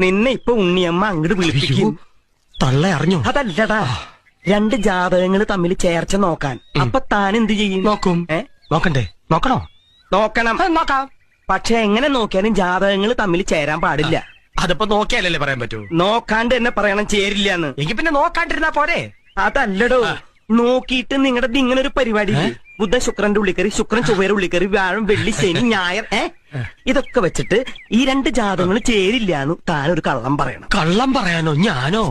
നിന്നെ ഇപ്പൊ ഉണ്ണിയമ്മ അങ്ങോട്ട് വിളിപ്പിക്കും. തള്ള അറിഞ്ഞു. അതല്ലടാ, രണ്ട് ജാതകങ്ങൾ തമ്മിൽ ചേർച്ച നോക്കാൻ. അപ്പൊ താൻ എന്ത് ചെയ്യും? നോക്കും. നോക്കണ്ടേ? നോക്കണോ? നോക്കണം. നോക്കാം. പക്ഷെ എങ്ങനെ നോക്കിയാലും ജാതകങ്ങൾ തമ്മിൽ ചേരാൻ പാടില്ല. അതിപ്പോ നോക്കിയാലല്ലേ പറയാൻ പറ്റൂ. നോക്കാണ്ട് തന്നെ പറയണം ചേരില്ലാന്ന്. എങ്കിൽ പിന്നെ നോക്കാണ്ടിരുന്നാ പോരെ. അതല്ലടോ, നോക്കിയിട്ട് നിങ്ങളുടെ ഇങ്ങനെ ഒരു പരിപാടി. ബുധൻ ശുക്രന്റെ ഉള്ളിക്കറി, ശുക്രൻ ചൊവ്വയുടെ ഉള്ളിക്കറി, വ്യാഴം വെള്ളി ശനി ഞായർ ഇതൊക്കെ വെച്ചിട്ട് ഈ രണ്ട് ജാതകങ്ങൾ ചേരില്ലാന്ന് താനൊരു കള്ളം പറയണം. കള്ളം പറയാനോ? ഞാനോ?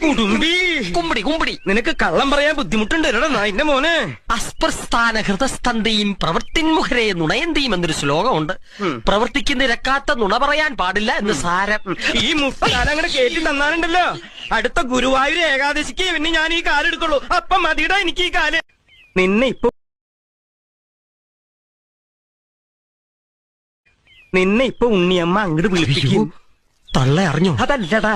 കുടുംബി കുമ്പടി കുമ്പടി. നിനക്ക് കള്ളം പറയാൻ ബുദ്ധിമുട്ടുണ്ട് എന്റെ മോനെ. അസ്പ്രസ്ഥാന ഹൃദസ്തന്തിയും പ്രവൃത്തിൻമുഖരെ നുണയന്തിയും എന്നൊരു ശ്ലോകമുണ്ട്. പ്രവർത്തിക്ക് നിരക്കാത്ത നുണ പറയാൻ പാടില്ല എന്ന് സാരം. ഈ മുസ്താൻ അങ്ങനെ കേട്ടി തന്നാനുണ്ടല്ലോ, അടുത്ത ഗുരുവായൂർ ഏകാദശിക്ക് പിന്നെ ഞാൻ ഈ കാലെടുക്കുള്ളൂ. അപ്പം മതിയുടെ എനിക്ക് ഈ കാല്. നിന്നെ ഇപ്പൊ ഉണ്ണിയമ്മ അങ്ങോട്ട് വിളിപ്പിക്കും. തള്ള അറിഞ്ഞു. അതല്ലടാ,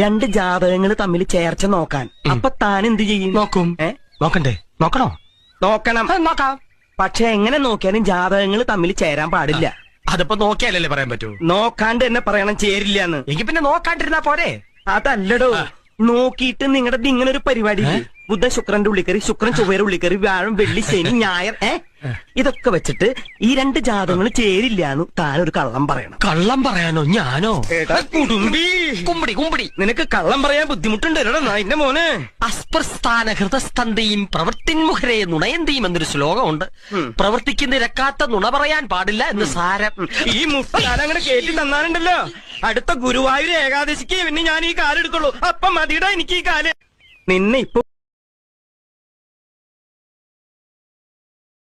രണ്ട് ജാതകങ്ങൾ തമ്മിൽ ചേർച്ച നോക്കാൻ. അപ്പൊ താൻ എന്ത് ചെയ്യും? നോക്കും. നോക്കണ്ടേ? നോക്കണോ? നോക്കണം. നോക്കാം. പക്ഷെ എങ്ങനെ നോക്കിയാലും ജാതകങ്ങൾ തമ്മിൽ ചേരാൻ പാടില്ല. അതിപ്പോ നോക്കിയാലല്ലേ പറയാൻ പറ്റൂ. നോക്കാണ്ട് തന്നെ പറയണം ചേരില്ലാന്ന്. എങ്കിൽ പിന്നെ നോക്കാണ്ടിരുന്നാ പോരെ. അതല്ലടോ, നോക്കിയിട്ട് നിങ്ങളുടെ ഇങ്ങനെ ഒരു പരിപാടി. ബുധൻ ശുക്രന്റെ ഉള്ളിക്കറി, ശുക്രൻ ചൊവ്വയുടെ ഉള്ളിക്കറി, വ്യാഴം വെള്ളി ശനി ഞായർ ഇതൊക്കെ വെച്ചിട്ട് ഈ രണ്ട് ജാതകങ്ങൾ ചേരില്ലാന്ന് താനൊരു കള്ളം പറയണം. കള്ളം പറയാനോ? ഞാനോ? കുടുംബി കുമ്പടി കുമ്പടി. നിനക്ക് കള്ളം പറയാൻ ബുദ്ധിമുട്ടുണ്ട് എന്റെ മോനെ. അസ്പ്രസ്ഥാന ഹൃദസ്തന്തിയും പ്രവൃത്തിൻമുഖരെ നുണയന്തിയും എന്നൊരു ശ്ലോകമുണ്ട്. പ്രവർത്തിക്ക് നിരക്കാത്ത നുണ പറയാൻ പാടില്ല എന്ന് സാരം. ഈ മുസ്താൻ അങ്ങനെ കേട്ടി തന്നാനുണ്ടല്ലോ, അടുത്ത ഗുരുവായൂർ ഏകാദശിക്ക് പിന്നെ ഞാൻ ഈ കാലെടുക്കുള്ളൂ. അപ്പം മതിയുടെ എനിക്ക് ഈ കാല്. നിന്നെ ഇപ്പൊ